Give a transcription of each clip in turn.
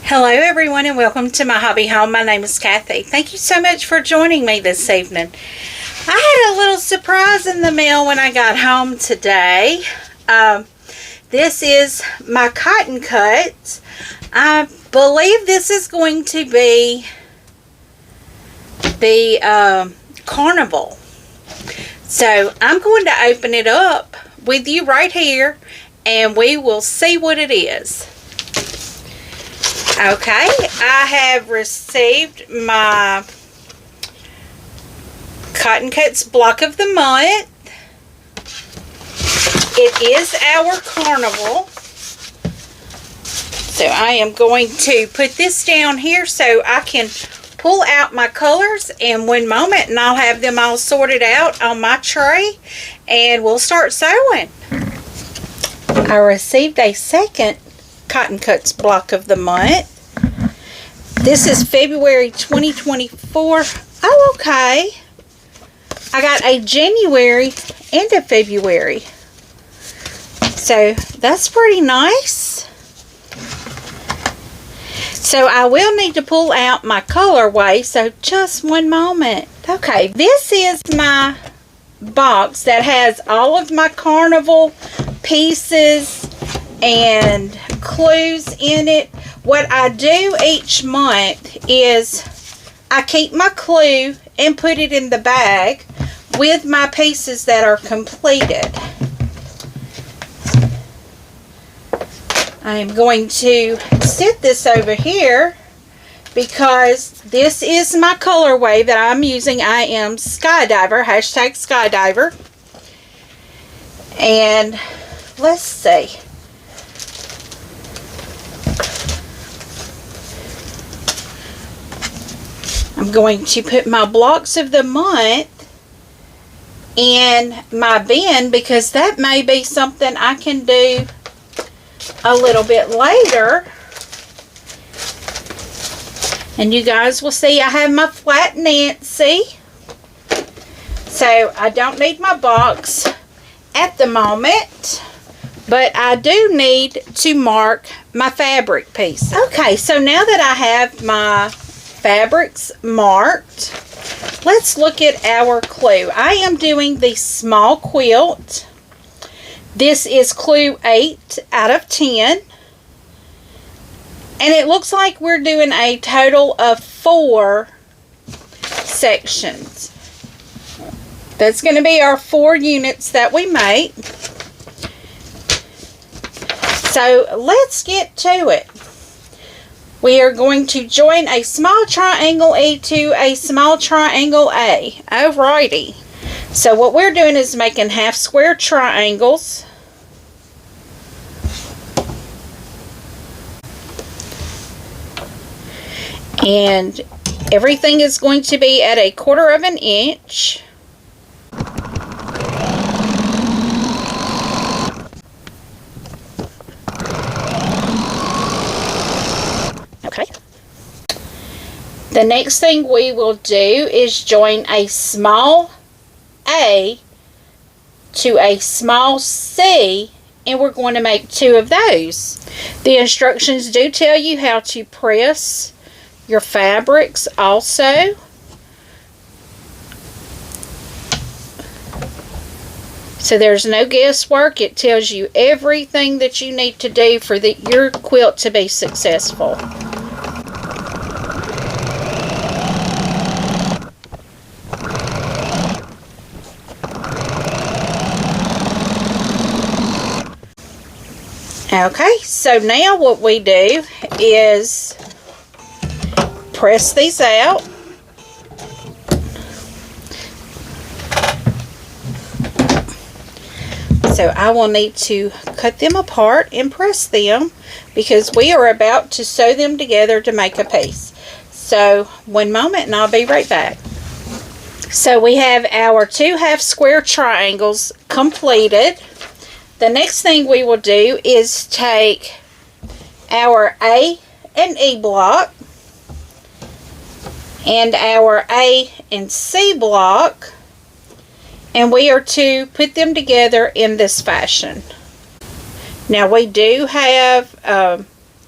Hello everyone and welcome to my hobby home. My name is Cathy. Thank you so much for joining me this evening. I had a little surprise in the mail when I got home today. This is my cotton cuts. I believe this is going to be the Carnival. So I'm going to open it up with you right here and we will see what it is. Okay, I have received my Cotton Cuts block of the month. It is our Carnival. So I am going to put this down here so I can pull out my colors in one moment and I'll have them all sorted out on my tray and we'll start sewing. I received a second Cotton Cuts block of the month. This is February 2024. Oh, okay. I got a January and a February. So that's pretty nice. So I will need to pull out my colorway. So just one moment. Okay, this is my box that has all of my Carnival pieces and clues in it. What I do each month is I keep my clue and put it in the bag with my pieces that are completed. I am going to set this over here because this is my colorway that I'm using. I am Skydiver, hashtag Skydiver. And let's see. I'm going to put my blocks of the month in my bin because that may be something I can do a little bit later. And you guys will see I have my Flat Nancy. So I don't need my box at the moment. But I do need to mark my fabric piece. Okay, so now that I have my fabrics marked, let's look at our clue. I am doing the small quilt. This is clue 8 out of 10. And it looks like we're doing a total of 4 sections. That's going to be our 4 units that we make. So let's get to it. We are going to join a small triangle E to a small triangle A. Alrighty. So what we're doing is making half square triangles. And everything is going to be at 1/4 of an inch. The next thing we will do is join a small A to a small C, and we're going to make 2 of those. The instructions do tell you how to press your fabrics also. So there's no guesswork. It tells you everything that you need to do for your quilt to be successful. Okay, so now what we do is press these out. So I will need to cut them apart and press them because we are about to sew them together to make a piece. So one moment and I'll be right back. So we have our 2 half square triangles completed. The next thing we will do is take our A and E block and our A and C block, and we are to put them together in this fashion. Now we do have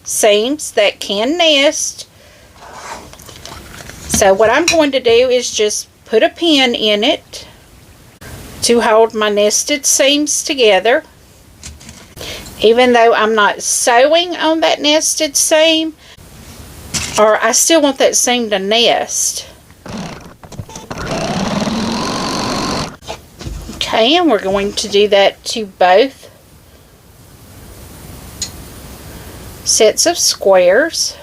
seams that can nest. So what I'm going to do is just put a pin in it to hold my nested seams together. Even though I'm not sewing on that nested seam, or I still want that seam to nest. Okay, and we're going to do that to both sets of squares.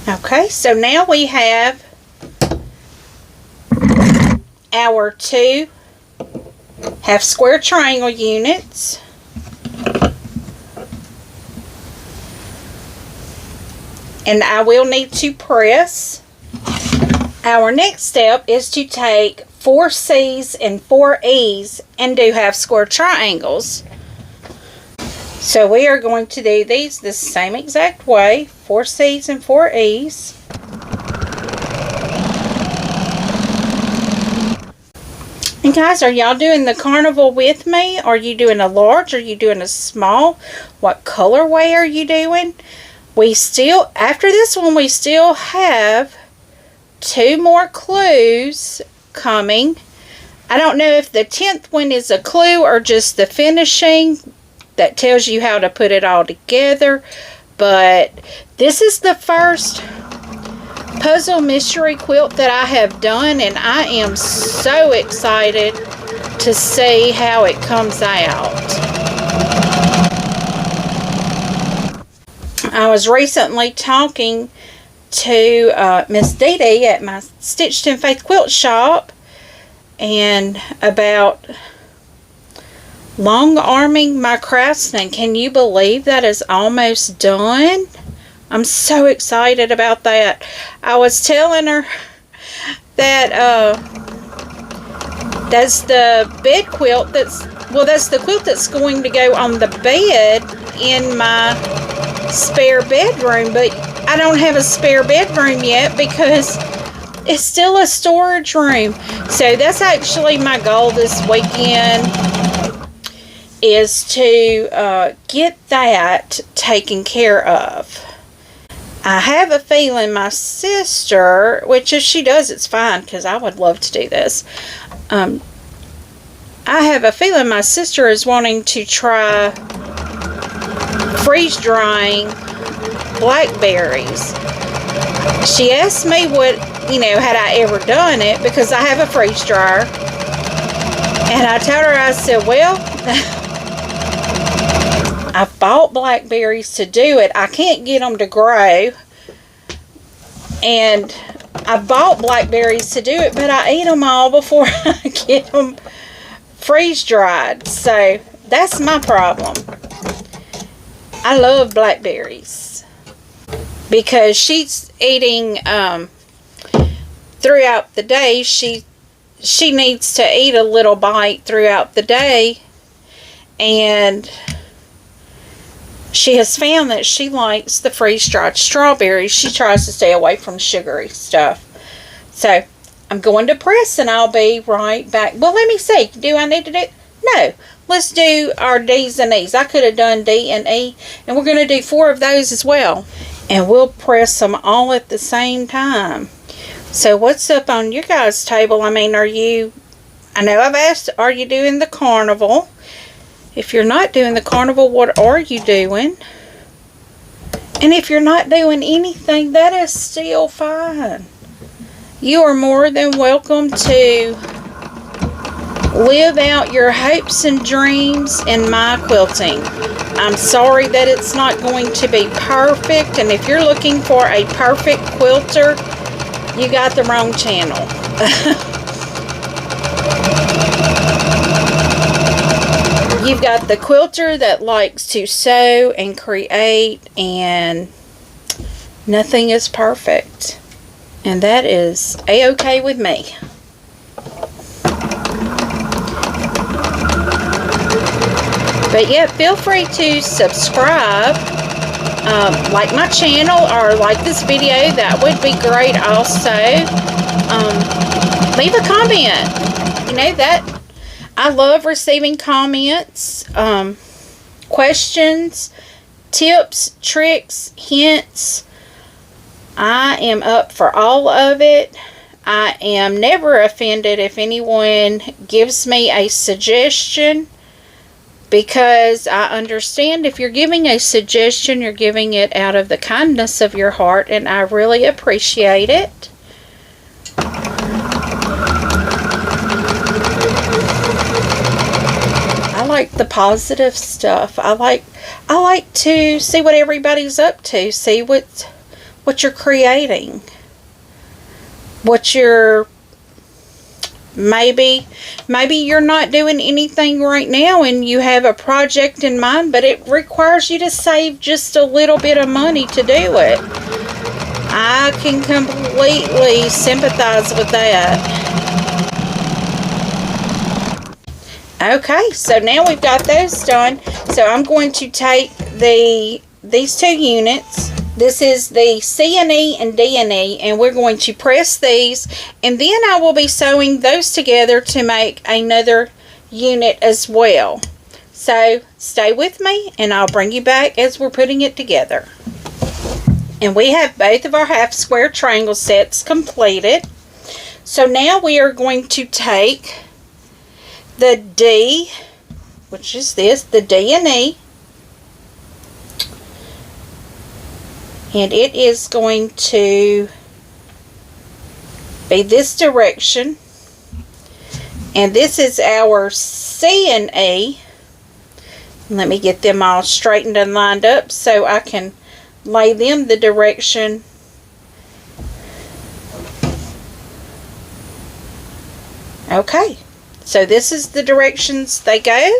Okay, so now we have our 2 half square triangle units. And I will need to press. Our next step is to take 4 C's and 4 E's and do half square triangles. So we are going to do these the same exact way, 4 C's and 4 E's. And guys, are y'all doing the carnival with me? Are you doing a large? Are you doing a small? What colorway are you doing? We still, after this one, we still have 2 more clues coming. I don't know if the 10th one is a clue or just the finishing that tells you how to put it all together. But this is the first puzzle mystery quilt that I have done, and I am so excited to see how it comes out. I was recently talking to Miss Dee Dee at my Stitched in Faith quilt shop and about long arming my craftsman. Can you believe that is almost done? I'm so excited about that. I was telling her that that's the bed quilt that's the quilt that's going to go on the bed in my spare bedroom, but I don't have a spare bedroom yet because it's still a storage room. So that's actually my goal this weekend, is to get that taken care of. I have a feeling my sister, which if she does, it's fine because I would love to do this. I have a feeling my sister is wanting to try freeze drying blackberries. She asked me what, had I ever done it, because I have a freeze dryer. And I told her, I said, well, I bought blackberries to do it. I can't get them to grow. And I bought blackberries to do it, but I eat them all before I get them freeze dried. So that's my problem. I love blackberries because she's eating throughout the day. She needs to eat a little bite throughout the day, and she has found that she likes the freeze-dried strawberries. She tries to stay away from sugary stuff. So I'm going to press and I'll be right back. Well, let me see. Do I need to do it? No. Let's do our D's and E's. I could have done D and E, and we're going to do 4 of those as well. And we'll press them all at the same time. So what's up on your guys' table? I mean, I know I've asked, are you doing the carnival? If you're not doing the carnival, what are you doing? And if you're not doing anything, that is still fine. You are more than welcome to live out your hopes and dreams in my quilting. I'm sorry that it's not going to be perfect, and if you're looking for a perfect quilter, you got the wrong channel. You've got the quilter that likes to sew and create, and nothing is perfect. And that is a-okay with me. But yeah, feel free to subscribe, like my channel, or like this video. That would be great also. Leave a comment. know that I love receiving comments, questions, tips, tricks, hints. I am up for all of it. I am never offended if anyone gives me a suggestion, because I understand if you're giving a suggestion, you're giving it out of the kindness of your heart, and I really appreciate it. I like the positive stuff. I like to see what everybody's up to, see what you're creating. What you're maybe you're not doing anything right now and you have a project in mind, but it requires you to save just a little bit of money to do it. I can completely sympathize with that. Okay, so now we've got those done. So I'm going to take these two units. This is the C&E and D&E, and we're going to press these, and then I will be sewing those together to make another unit as well. So stay with me and I'll bring you back as we're putting it together. And we have both of our half square triangle sets completed. So now we are going to take the D, which is this, the D&E, and it is going to be this direction, and this is our C&E. Let me get them all straightened and lined up so I can lay them the direction okay. So this is the directions they go.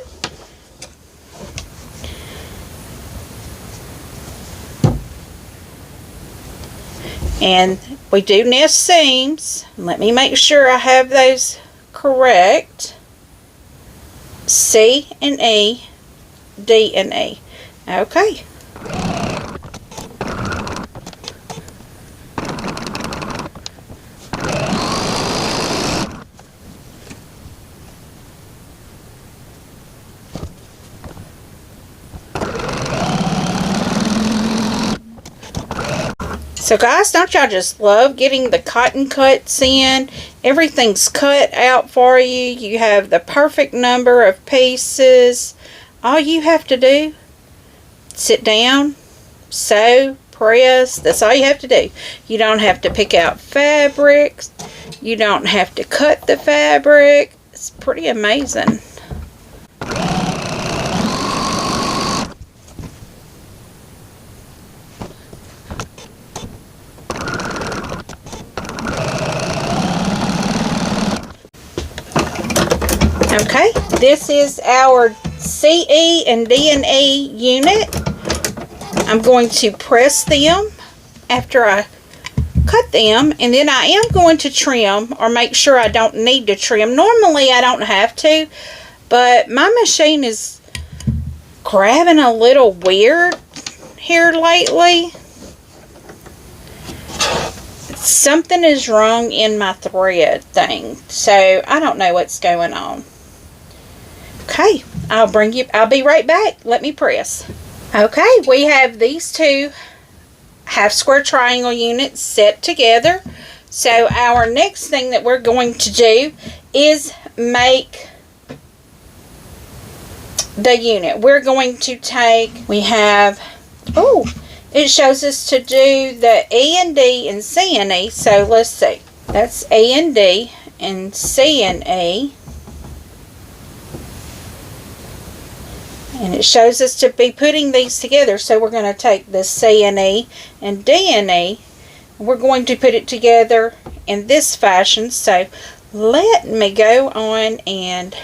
And we do nest seams. Let me make sure I have those correct. C and E, D and E. Okay. So guys, don't y'all just love getting the cotton cuts in? Everything's cut out for you. You have the perfect number of pieces. All you have to do, sit down, sew, press. That's all you have to do. You don't have to pick out fabrics. You don't have to cut the fabric. It's pretty amazing. Okay, this is our CE and D&E unit. I'm going to press them after I cut them, and then I am going to trim or make sure I don't need to trim. Normally I don't have to, but my machine is grabbing a little weird here lately. Something is wrong in my thread thing, so I don't know what's going on. Okay, I'll be right back. Let me press. Okay, we have these two half square triangle units set together. So our next thing that we're going to do is make the unit. We're going to take, we have, it shows us to do the E and D and C and E. So let's see. That's E and D and C and E. And it shows us to be putting these together. So we're going to take the C and E and D and E. And we're going to put it together in this fashion. So let me go on and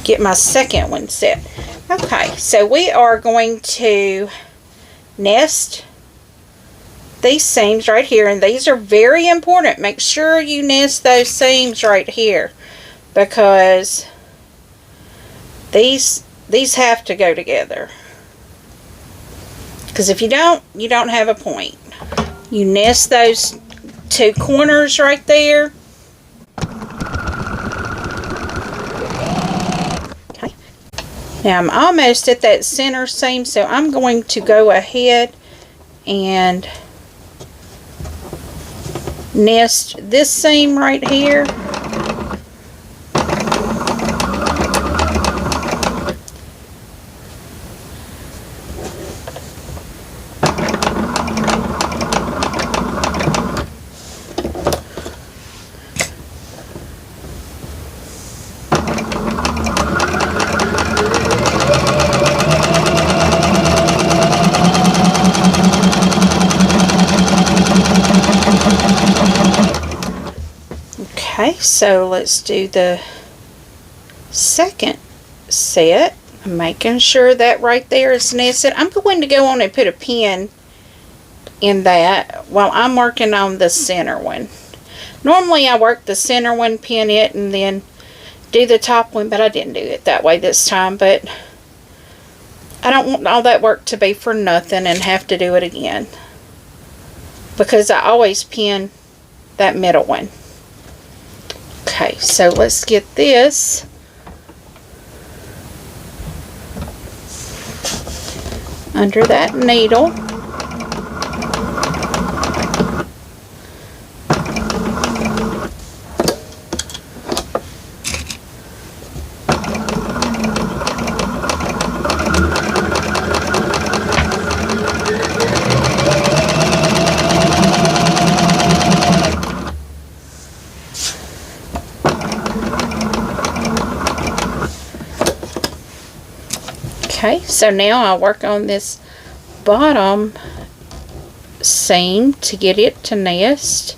get my second one set. Okay, so we are going to nest these seams right here. And these are very important. Make sure you nest those seams right here, because these have to go together, because if you don't have a point. You nest those two corners right there. Now I'm almost at that center seam, so I'm going to go ahead and nest this seam right here. Okay, so let's do the second set. I'm making sure that right there is nested. I'm going to go on and put a pin in that while I'm working on the center one. Normally I work the center one, pin it, and then do the top one, but I didn't do it that way this time. But I don't want all that work to be for nothing and have to do it again, because I always pin that middle one. Okay, so let's get this under that needle. Okay, so now I'll work on this bottom seam to get it to nest.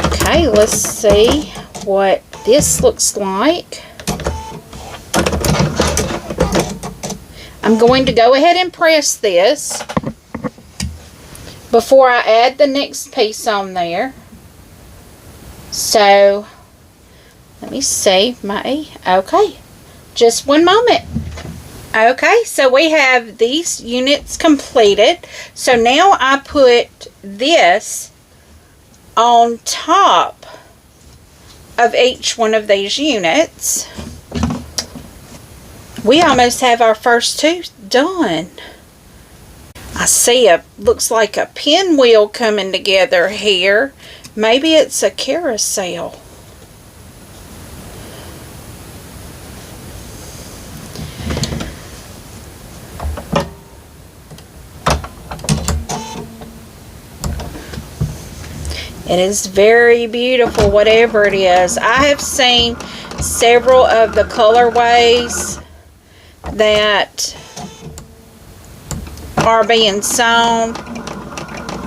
Okay, let's see what this looks like. I'm going to go ahead and press this before I add the next piece on there. So let me see okay, just one moment. Okay, so we have these units completed. So now I put this on top of each one of these units. We almost have our first two done. I see looks like a pinwheel coming together here. Maybe it's a carousel. It is very beautiful, whatever it is. I have seen several of the colorways that are being sewn,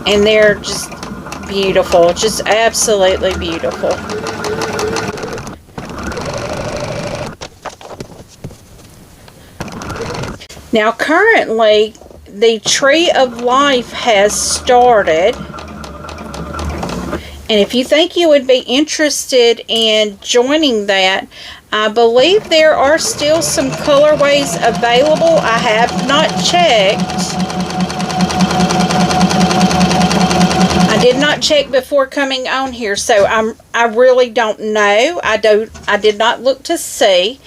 and they're just beautiful, just absolutely beautiful. Now currently the Tree of Life has started. And if you think you would be interested in joining that, I believe there are still some colorways available. I have not checked. I did not check before coming on here, so I really don't know. I did not look to see.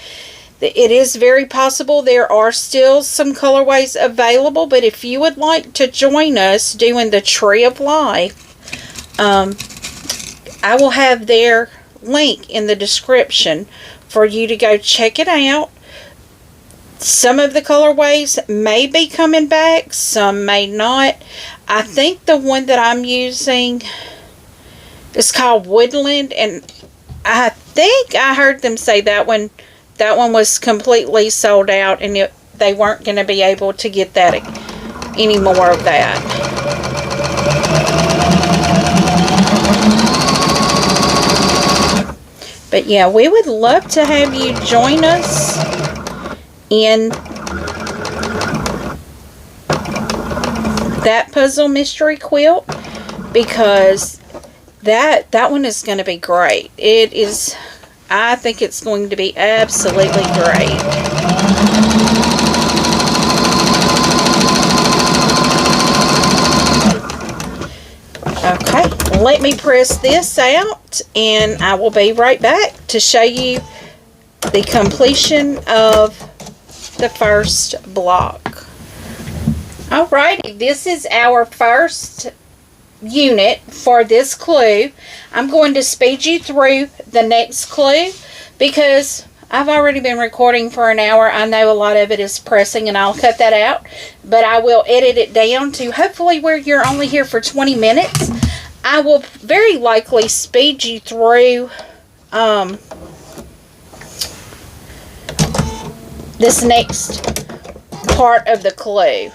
It is very possible there are still some colorways available, but if you would like to join us doing the Tree of Life, I will have their link in the description for you to go check it out. Some of the colorways may be coming back, some may not. I think the one that I'm using is called Woodland, and I think I heard them say that one was completely sold out, and they weren't going to be able to get that any more of that. But yeah, we would love to have you join us in that puzzle mystery quilt, because that one is going to be great. It is, I think it's going to be absolutely great. Okay, let me press this out and I will be right back to show you the completion of the first block. Alrighty, this is our first unit for this clue. I'm going to speed you through the next clue because I've already been recording for an hour. I know a lot of it is pressing and I'll cut that out, but I will edit it down to hopefully where you're only here for 20 minutes. I will very likely speed you through this next part of the clue.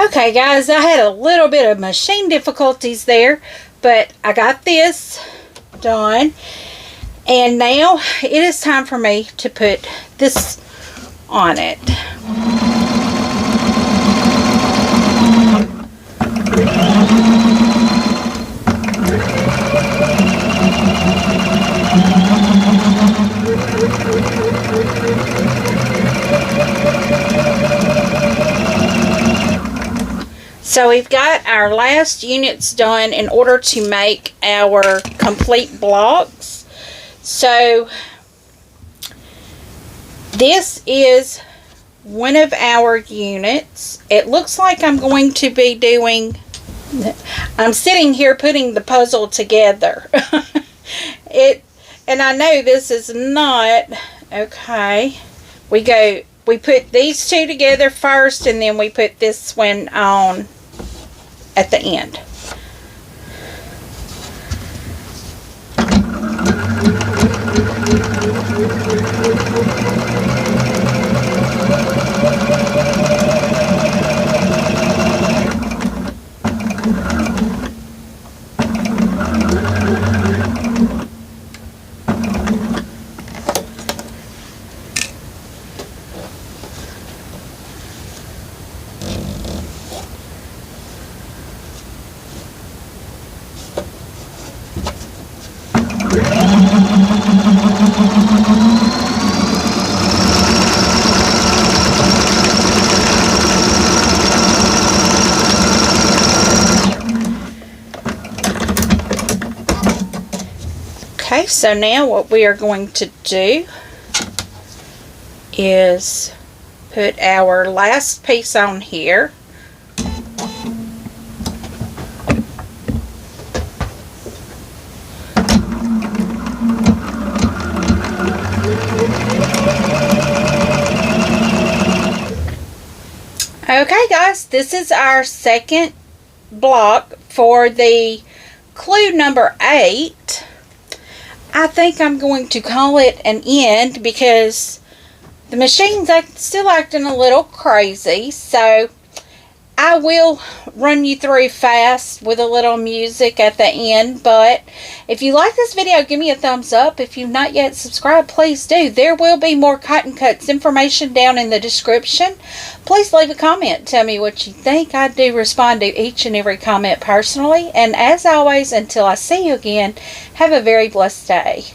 Okay guys, I had a little bit of machine difficulties there, but I got this done. And now it is time for me to put this on it. So we've got our last units done in order to make our complete blocks. So this is one of our units. It looks like I'm going to be doing, I'm sitting here putting the puzzle together. And I know this is not, okay. We put these two together first, and then we put this one on at the end. Okay, so now what we are going to do is put our last piece on here. Okay guys, this is our second block for the clue number 8. I think I'm going to call it an end because the machine's still acting a little crazy. So I will run you through fast with a little music at the end. But if you like this video, give me a thumbs up. If you've not yet subscribed, please do. There will be more cotton cuts information down in the description. Please leave a comment. Tell me what you think. I do respond to each and every comment personally. And as always, until I see you again, have a very blessed day.